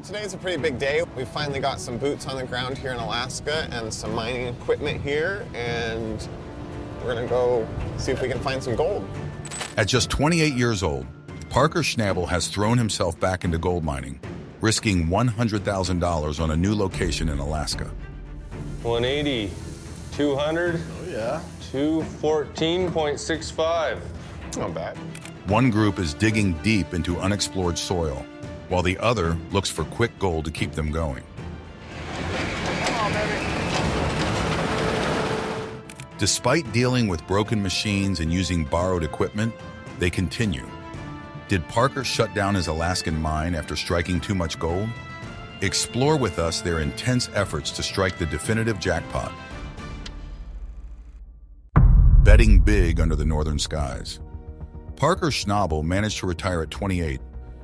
today's a pretty big day. We finally got some boots on the ground here in Alaska and some mining equipment here, and we're gonna go see if we can find some gold. At just 28 years old, Parker Schnabel has thrown himself back into gold mining, risking $100,000 on a new location in Alaska. 180, 200. Oh yeah. 214.65. Not bad. One group is digging deep into unexplored soil, while the other looks for quick gold to keep them going. Come on, baby. Despite dealing with broken machines and using borrowed equipment, they continue. Did Parker shut down his Alaskan mine after striking too much gold? Explore with us their intense efforts to strike the definitive jackpot. Betting big under the northern skies. Parker Schnabel managed to retire at 28,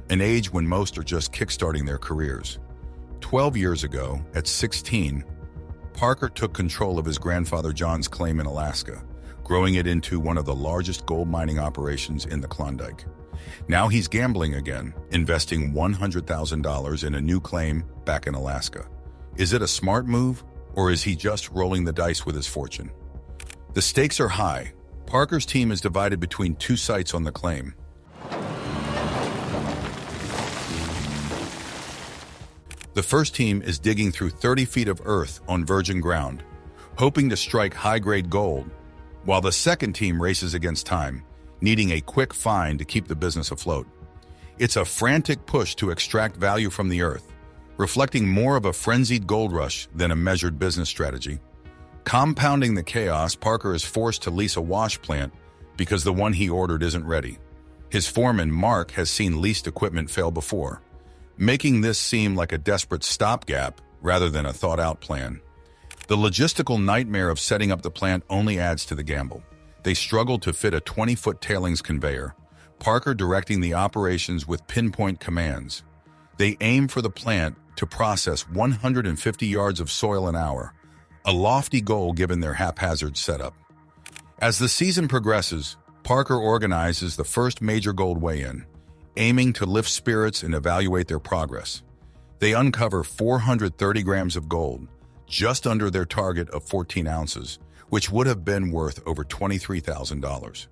an age when most are just kickstarting their careers. 12 years ago, at 16, Parker took control of his grandfather John's claim in Alaska, growing it into one of the largest gold mining operations in the Klondike. Now he's gambling again, investing $100,000 in a new claim back in Alaska. Is it a smart move, or is he just rolling the dice with his fortune? The stakes are high. Parker's team is divided between two sites on the claim. The first team is digging through 30 feet of earth on virgin ground, hoping to strike high-grade gold, while the second team races against time, needing a quick find to keep the business afloat. It's a frantic push to extract value from the earth, reflecting more of a frenzied gold rush than a measured business strategy. Compounding the chaos, Parker is forced to lease a wash plant because the one he ordered isn't ready. His foreman, Mark, has seen leased equipment fail before, making this seem like a desperate stopgap rather than a thought-out plan. The logistical nightmare of setting up the plant only adds to the gamble. They struggled to fit a 20-foot tailings conveyor, Parker directing the operations with pinpoint commands. They aim for the plant to process 150 yards of soil an hour, a lofty goal given their haphazard setup. As the season progresses, Parker organizes the first major gold weigh-in, aiming to lift spirits and evaluate their progress. They uncover 430 grams of gold, just under their target of 14 ounces, which would have been worth over $23,000.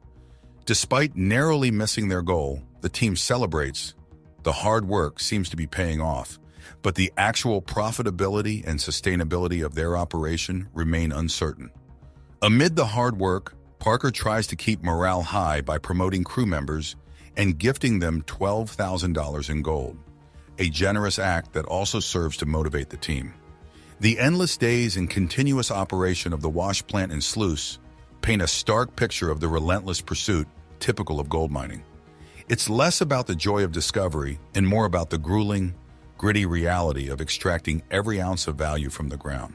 Despite narrowly missing their goal, the team celebrates. The hard work seems to be paying off, but the actual profitability and sustainability of their operation remain uncertain. Amid the hard work, Parker tries to keep morale high by promoting crew members and gifting them $12,000 in gold, a generous act that also serves to motivate the team. The endless days and continuous operation of the wash plant and sluice paint a stark picture of the relentless pursuit typical of gold mining. It's less about the joy of discovery and more about the grueling, gritty reality of extracting every ounce of value from the ground.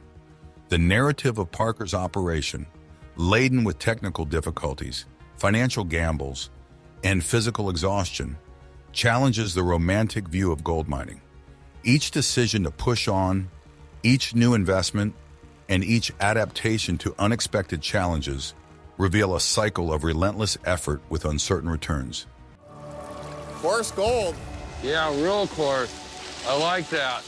The narrative of Parker's operation, laden with technical difficulties, financial gambles, and physical exhaustion, challenges the romantic view of gold mining. Each decision to push on, each new investment, and each adaptation to unexpected challenges reveal a cycle of relentless effort with uncertain returns. Coarse gold. Yeah, real coarse. I like that.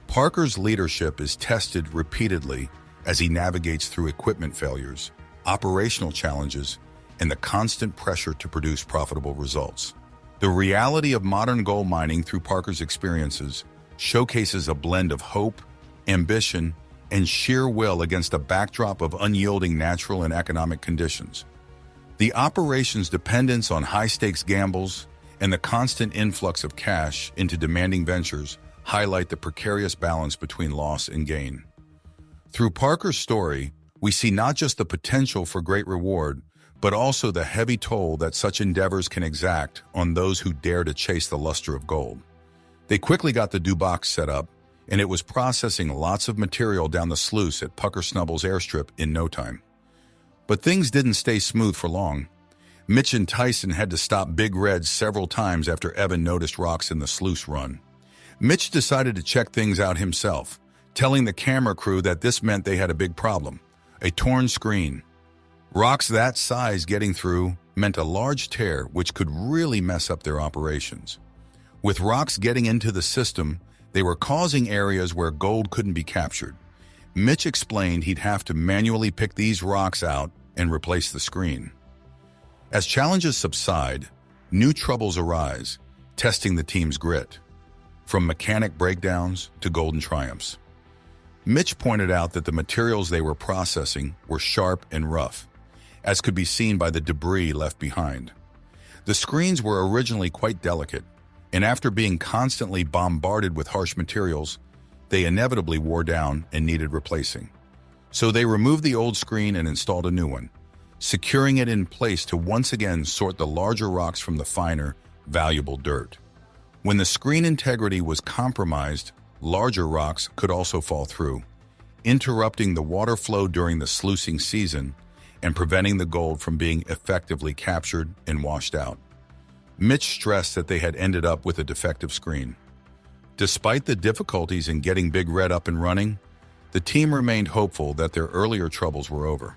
Parker's leadership is tested repeatedly as he navigates through equipment failures, operational challenges, and the constant pressure to produce profitable results. The reality of modern gold mining through Parker's experiences showcases a blend of hope, ambition, and sheer will against a backdrop of unyielding natural and economic conditions. The operation's dependence on high-stakes gambles and the constant influx of cash into demanding ventures highlight the precarious balance between loss and gain. Through Parker's story, we see not just the potential for great reward, but also the heavy toll that such endeavors can exact on those who dare to chase the luster of gold. They quickly got the box set up, and it was processing lots of material down the sluice at Parker Schnabel's airstrip in no time. But things didn't stay smooth for long. Mitch and Tyson had to stop Big Red several times after Evan noticed rocks in the sluice run. Mitch decided to check things out himself, telling the camera crew that this meant they had a big problem, a torn screen. Rocks that size getting through meant a large tear which could really mess up their operations. With rocks getting into the system, They were causing areas where gold couldn't be captured. Mitch explained he'd have to manually pick these rocks out and replace the screen. As challenges subside, new troubles arise, testing the team's grit, from mechanic breakdowns to golden triumphs. Mitch pointed out that the materials they were processing were sharp and rough, as could be seen by the debris left behind. The screens were originally quite delicate, and after being constantly bombarded with harsh materials, they inevitably wore down and needed replacing. So they removed the old screen and installed a new one, securing it in place to once again sort the larger rocks from the finer, valuable dirt. When the screen integrity was compromised, larger rocks could also fall through, interrupting the water flow during the sluicing season and preventing the gold from being effectively captured and washed out. Mitch stressed that they had ended up with a defective screen. Despite the difficulties in getting Big Red up and running, the team remained hopeful that their earlier troubles were over.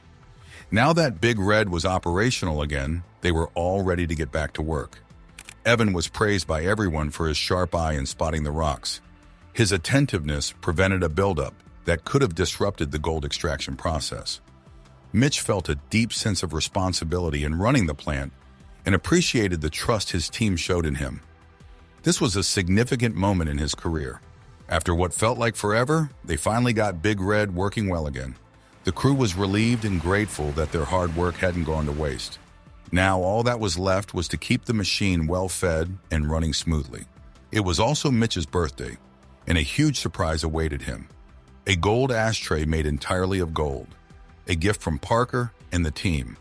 Now that Big Red was operational again, they were all ready to get back to work. Evan was praised by everyone for his sharp eye in spotting the rocks. His attentiveness prevented a buildup that could have disrupted the gold extraction process. Mitch felt a deep sense of responsibility in running the plant and appreciated the trust his team showed in him. This was a significant moment in his career. After what felt like forever, they finally got Big Red working well again. The crew was relieved and grateful that their hard work hadn't gone to waste. Now all that was left was to keep the machine well fed and running smoothly. It was also Mitch's birthday, and a huge surprise awaited him. A gold ashtray made entirely of gold. A gift from Parker and the team.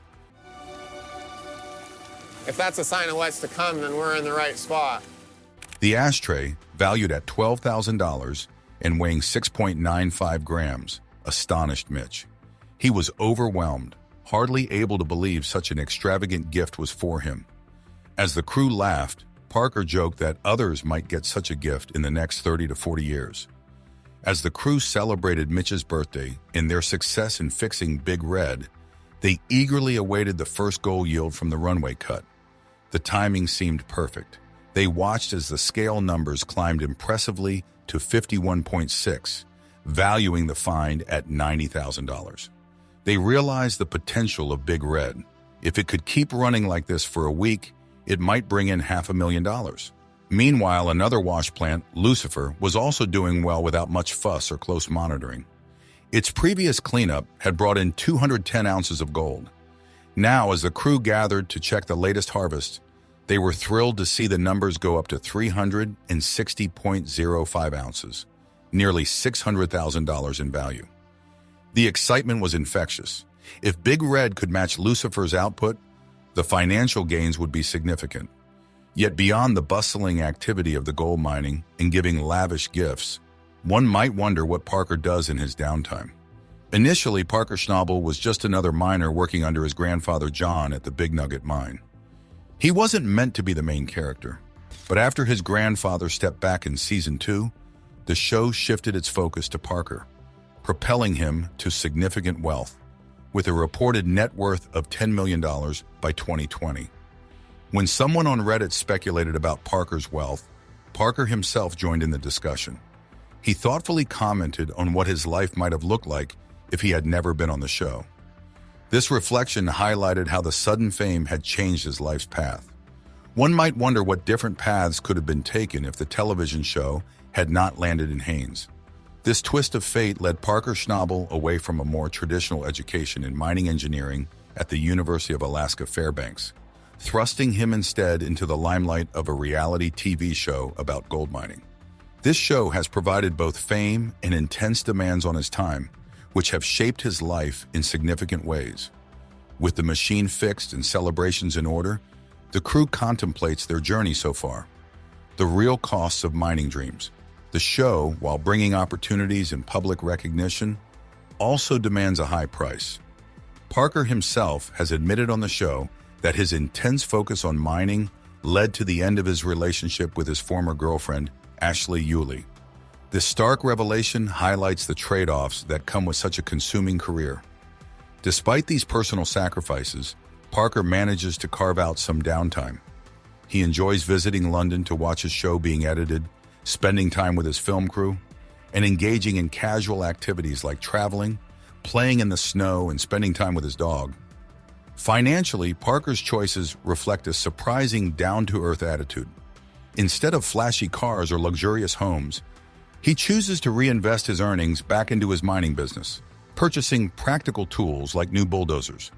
If that's a sign of what's to come, then we're in the right spot. The ashtray, valued at $12,000 and weighing 6.95 grams, astonished Mitch. He was overwhelmed, hardly able to believe such an extravagant gift was for him. As the crew laughed, Parker joked that others might get such a gift in the next 30 to 40 years. As the crew celebrated Mitch's birthday and their success in fixing Big Red, they eagerly awaited the first gold yield from the runway cut. The timing seemed perfect. They watched as the scale numbers climbed impressively to 51.6, valuing the find at $90,000. They realized the potential of Big Red. If it could keep running like this for a week, it might bring in $500,000. Meanwhile, another wash plant, Lucifer, was also doing well without much fuss or close monitoring. Its previous cleanup had brought in 210 ounces of gold. Now, as the crew gathered to check the latest harvest, they were thrilled to see the numbers go up to 360.05 ounces, nearly $600,000 in value. The excitement was infectious. If Big Red could match Lucifer's output, the financial gains would be significant. Yet beyond the bustling activity of the gold mining and giving lavish gifts, one might wonder what Parker does in his downtime. Initially, Parker Schnabel was just another miner working under his grandfather John at the Big Nugget mine. He wasn't meant to be the main character, but after his grandfather stepped back in Season 2, the show shifted its focus to Parker, propelling him to significant wealth, with a reported net worth of $10 million by 2020. When someone on Reddit speculated about Parker's wealth, Parker himself joined in the discussion. He thoughtfully commented on what his life might have looked like if he had never been on the show. This reflection highlighted how the sudden fame had changed his life's path. One might wonder what different paths could have been taken if the television show had not landed in Haines. This twist of fate led Parker Schnabel away from a more traditional education in mining engineering at the University of Alaska Fairbanks, thrusting him instead into the limelight of a reality TV show about gold mining. This show has provided both fame and intense demands on his time, which have shaped his life in significant ways. With the machine fixed and celebrations in order, the crew contemplates their journey so far. The real costs of mining dreams. The show, while bringing opportunities and public recognition, also demands a high price. Parker himself has admitted on the show that his intense focus on mining led to the end of his relationship with his former girlfriend, Ashley Yulee. This stark revelation highlights the trade-offs that come with such a consuming career. Despite these personal sacrifices, Parker manages to carve out some downtime. He enjoys visiting London to watch his show being edited, spending time with his film crew, and engaging in casual activities like traveling, playing in the snow, and spending time with his dog. Financially, Parker's choices reflect a surprising down-to-earth attitude. Instead of flashy cars or luxurious homes, he chooses to reinvest his earnings back into his mining business, purchasing practical tools like new bulldozers.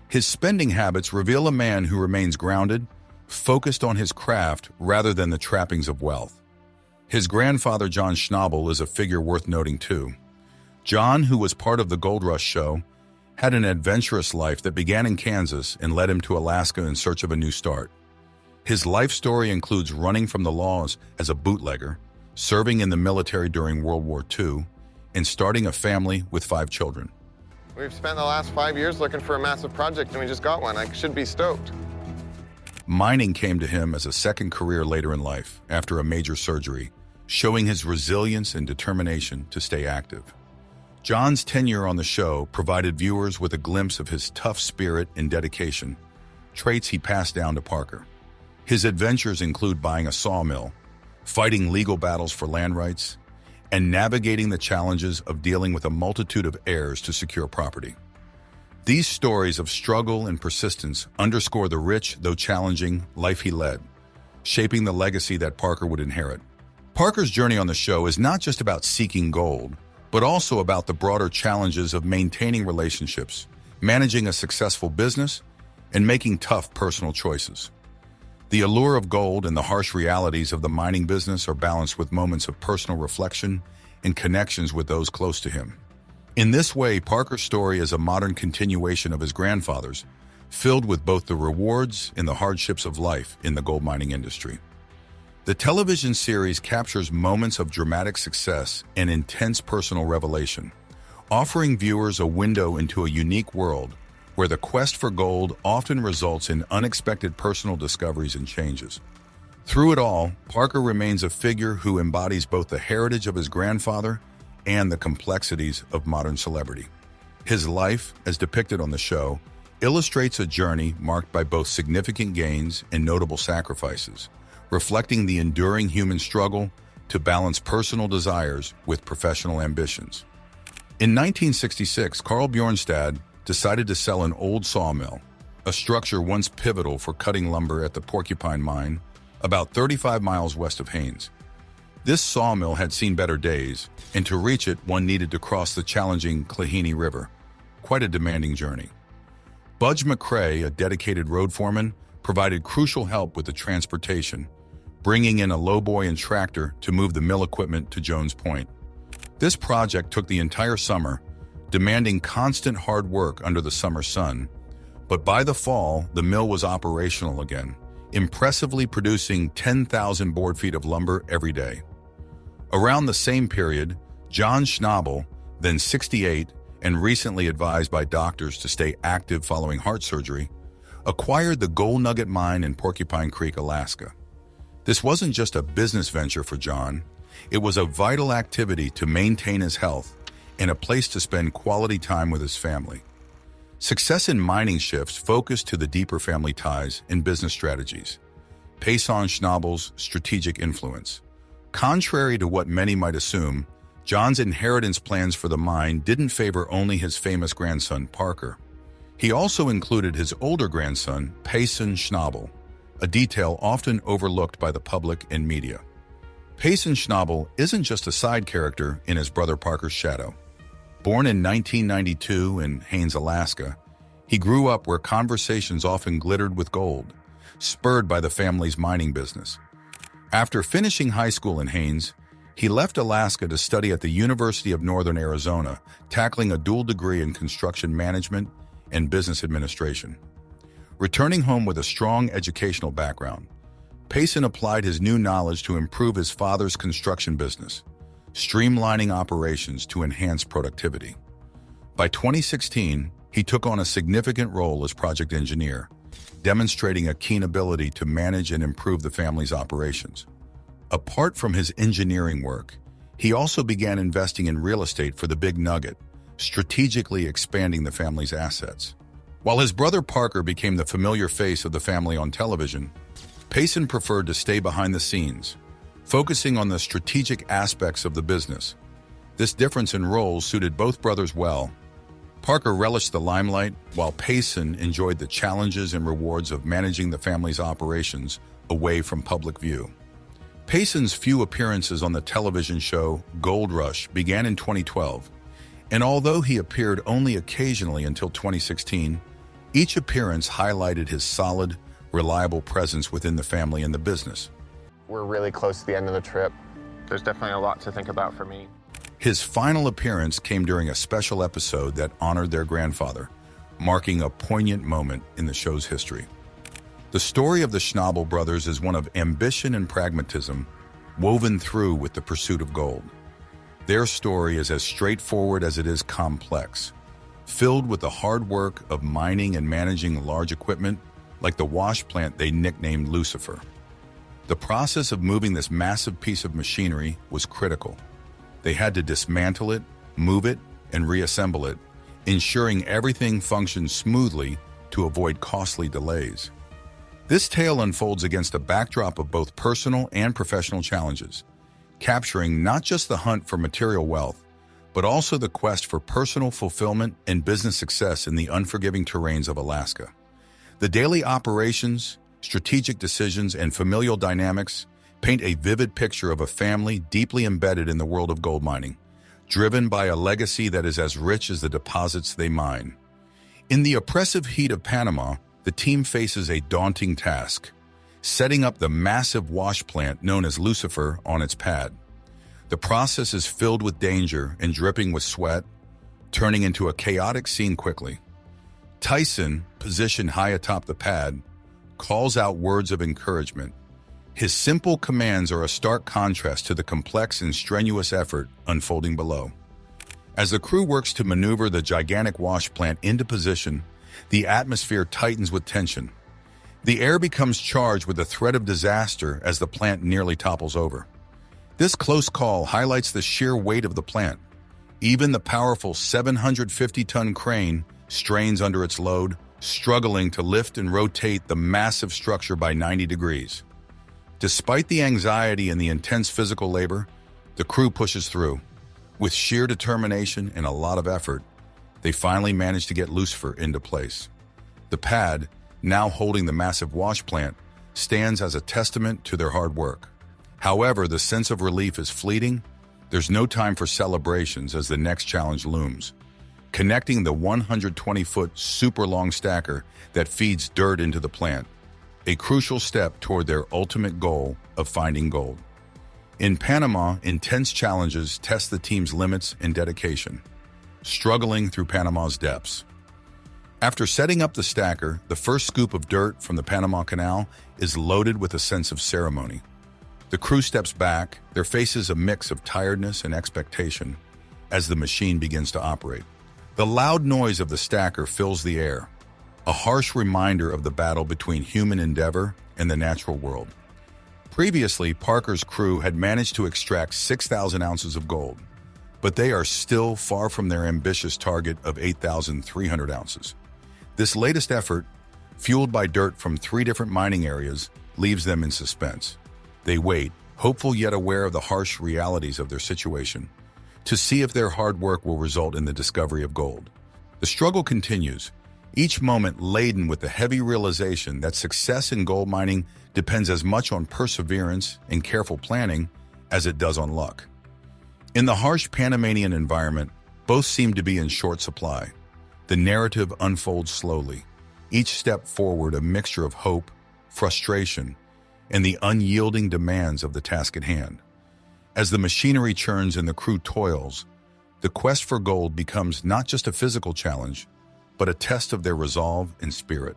His spending habits reveal a man who remains grounded, focused on his craft rather than the trappings of wealth. His grandfather, John Schnabel, is a figure worth noting too. John, who was part of the Gold Rush show, had an adventurous life that began in Kansas and led him to Alaska in search of a new start. His life story includes running from the laws as a bootlegger, serving in the military during World War II, and starting a family with 5 children. We've spent the last 5 years looking for a massive project, and we just got one. I should be stoked. Mining came to him as a second career later in life, after a major surgery, showing his resilience and determination to stay active. John's tenure on the show provided viewers with a glimpse of his tough spirit and dedication, traits he passed down to Parker. His adventures include buying a sawmill, fighting legal battles for land rights, and navigating the challenges of dealing with a multitude of heirs to secure property. These stories of struggle and persistence underscore the rich, though challenging, life he led, shaping the legacy that Parker would inherit. Parker's journey on the show is not just about seeking gold, but also about the broader challenges of maintaining relationships, managing a successful business, and making tough personal choices. The allure of gold and the harsh realities of the mining business are balanced with moments of personal reflection and connections with those close to him. In this way, Parker's story is a modern continuation of his grandfather's, filled with both the rewards and the hardships of life in the gold mining industry. The television series captures moments of dramatic success and intense personal revelation, offering viewers a window into a unique world where the quest for gold often results in unexpected personal discoveries and changes. Through it all, Parker remains a figure who embodies both the heritage of his grandfather and the complexities of modern celebrity. His life, as depicted on the show, illustrates a journey marked by both significant gains and notable sacrifices, reflecting the enduring human struggle to balance personal desires with professional ambitions. In 1966, Carl Bjornstad decided to sell an old sawmill, a structure once pivotal for cutting lumber at the Porcupine Mine, about 35 miles west of Haines. This sawmill had seen better days, and to reach it, one needed to cross the challenging Klahini River, quite a demanding journey. Budge McCrae, a dedicated road foreman, provided crucial help with the transportation, bringing in a lowboy and tractor to move the mill equipment to Jones Point. This project took the entire summer, demanding constant hard work under the summer sun, but by the fall, the mill was operational again, impressively producing 10,000 board feet of lumber every day. Around the same period, John Schnabel, then 68 and recently advised by doctors to stay active following heart surgery, acquired the Gold Nugget Mine in Porcupine Creek, Alaska. This wasn't just a business venture for John, it was a vital activity to maintain his health and a place to spend quality time with his family. Success in mining shifts focused to the deeper family ties and business strategies, Payson Schnabel's strategic influence. Contrary to what many might assume, John's inheritance plans for the mine didn't favor only his famous grandson, Parker. He also included his older grandson, Payson Schnabel, a detail often overlooked by the public and media. Payson Schnabel isn't just a side character in his brother Parker's shadow. Born in 1992 in Haines, Alaska, he grew up where conversations often glittered with gold, spurred by the family's mining business. After finishing high school in Haines, he left Alaska to study at the University of Northern Arizona, tackling a dual degree in construction management and business administration. Returning home with a strong educational background, Payson applied his new knowledge to improve his father's construction business, streamlining operations to enhance productivity. By 2016, he took on a significant role as project engineer, demonstrating a keen ability to manage and improve the family's operations. Apart from his engineering work, he also began investing in real estate for the Big Nugget, strategically expanding the family's assets. While his brother Parker became the familiar face of the family on television, Payson preferred to stay behind the scenes, focusing on the strategic aspects of the business. This difference in roles suited both brothers well. Parker relished the limelight, while Payson enjoyed the challenges and rewards of managing the family's operations away from public view. Payson's few appearances on the television show Gold Rush began in 2012, and although he appeared only occasionally until 2016, each appearance highlighted his solid, reliable presence within the family and the business. We're really close to the end of the trip. There's definitely a lot to think about for me. His final appearance came during a special episode that honored their grandfather, marking a poignant moment in the show's history. The story of the Schnabel brothers is one of ambition and pragmatism, woven through with the pursuit of gold. Their story is as straightforward as it is complex, filled with the hard work of mining and managing large equipment, like the wash plant they nicknamed Lucifer. The process of moving this massive piece of machinery was critical. They had to dismantle it, move it, and reassemble it, ensuring everything functioned smoothly to avoid costly delays. This tale unfolds against a backdrop of both personal and professional challenges, capturing not just the hunt for material wealth, but also the quest for personal fulfillment and business success in the unforgiving terrains of Alaska. The daily operations, strategic decisions, and familial dynamics paint a vivid picture of a family deeply embedded in the world of gold mining, driven by a legacy that is as rich as the deposits they mine. In the oppressive heat of Panama, the team faces a daunting task, setting up the massive wash plant known as Lucifer on its pad. The process is filled with danger and dripping with sweat, turning into a chaotic scene quickly. Tyson, positioned high atop the pad, calls out words of encouragement. His simple commands are a stark contrast to the complex and strenuous effort unfolding below. As the crew works to maneuver the gigantic wash plant into position, the atmosphere tightens with tension. The air becomes charged with the threat of disaster as the plant nearly topples over. This close call highlights the sheer weight of the plant. Even the powerful 750-ton crane strains under its load, struggling to lift and rotate the massive structure by 90 degrees. Despite the anxiety and the intense physical labor, the crew pushes through. With sheer determination and a lot of effort, they finally manage to get Lucifer into place. The pad, now holding the massive wash plant, stands as a testament to their hard work. However, the sense of relief is fleeting. There's no time for celebrations as the next challenge looms. Connecting the 120-foot super-long stacker that feeds dirt into the plant, a crucial step toward their ultimate goal of finding gold. In Panama, intense challenges test the team's limits and dedication, struggling through Panama's depths. After setting up the stacker, the first scoop of dirt from the Panama Canal is loaded with a sense of ceremony. The crew steps back, their faces a mix of tiredness and expectation as the machine begins to operate. The loud noise of the stacker fills the air, a harsh reminder of the battle between human endeavor and the natural world. Previously, Parker's crew had managed to extract 6,000 ounces of gold, but they are still far from their ambitious target of 8,300 ounces. This latest effort, fueled by dirt from 3 different mining areas, leaves them in suspense. They wait, hopeful yet aware of the harsh realities of their situation, to see if their hard work will result in the discovery of gold. The struggle continues, each moment laden with the heavy realization that success in gold mining depends as much on perseverance and careful planning as it does on luck. In the harsh Panamanian environment, both seem to be in short supply. The narrative unfolds slowly, each step forward a mixture of hope, frustration, and the unyielding demands of the task at hand. As the machinery churns and the crew toils, the quest for gold becomes not just a physical challenge, but a test of their resolve and spirit.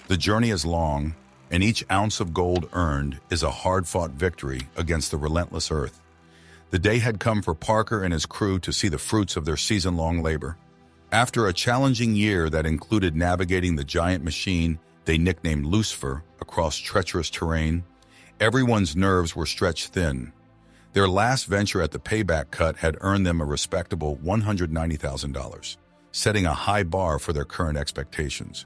The journey is long, and each ounce of gold earned is a hard-fought victory against the relentless earth. The day had come for Parker and his crew to see the fruits of their season-long labor. After a challenging year that included navigating the giant machine they nicknamed Lucifer across treacherous terrain, everyone's nerves were stretched thin. Their last venture at the payback cut had earned them a respectable $190,000, setting a high bar for their current expectations.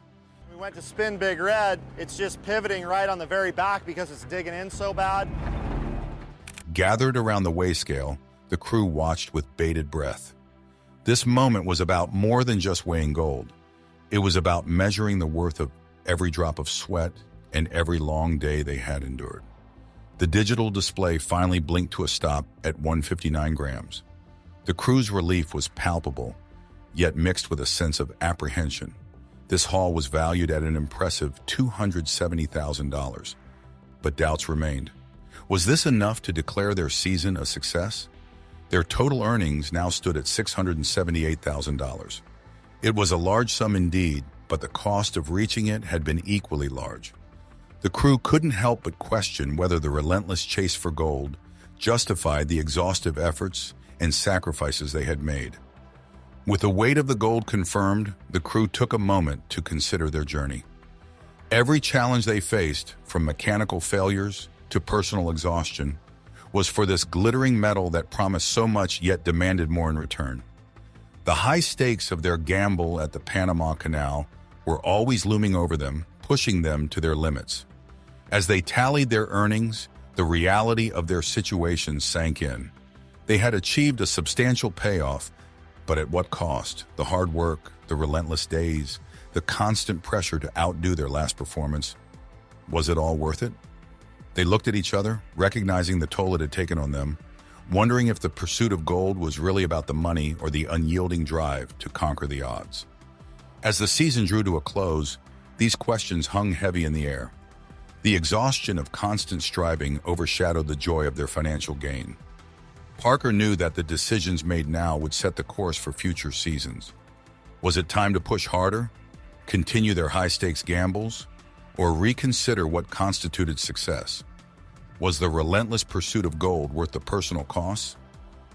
We went to spin Big Red. It's just pivoting right on the very back because it's digging in so bad. Gathered around the weigh scale, the crew watched with bated breath. This moment was about more than just weighing gold. It was about measuring the worth of every drop of sweat and every long day they had endured. The digital display finally blinked to a stop at 159 grams. The crew's relief was palpable, yet mixed with a sense of apprehension. This haul was valued at an impressive $270,000, but doubts remained. Was this enough to declare their season a success? Their total earnings now stood at $678,000. It was a large sum indeed, but the cost of reaching it had been equally large. The crew couldn't help but question whether the relentless chase for gold justified the exhaustive efforts and sacrifices they had made. With the weight of the gold confirmed, the crew took a moment to consider their journey. Every challenge they faced, from mechanical failures to personal exhaustion, was for this glittering metal that promised so much yet demanded more in return. The high stakes of their gamble at the Panama Canal were always looming over them, pushing them to their limits. As they tallied their earnings, the reality of their situation sank in. They had achieved a substantial payoff, but at what cost? The hard work, the relentless days, the constant pressure to outdo their last performance. Was it all worth it? They looked at each other, recognizing the toll it had taken on them, wondering if the pursuit of gold was really about the money or the unyielding drive to conquer the odds. As the season drew to a close, these questions hung heavy in the air. The exhaustion of constant striving overshadowed the joy of their financial gain. Parker knew that the decisions made now would set the course for future seasons. Was it time to push harder, continue their high-stakes gambles, or reconsider what constituted success? Was the relentless pursuit of gold worth the personal costs?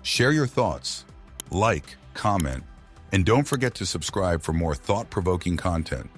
Share your thoughts, like, comment, and don't forget to subscribe for more thought-provoking content.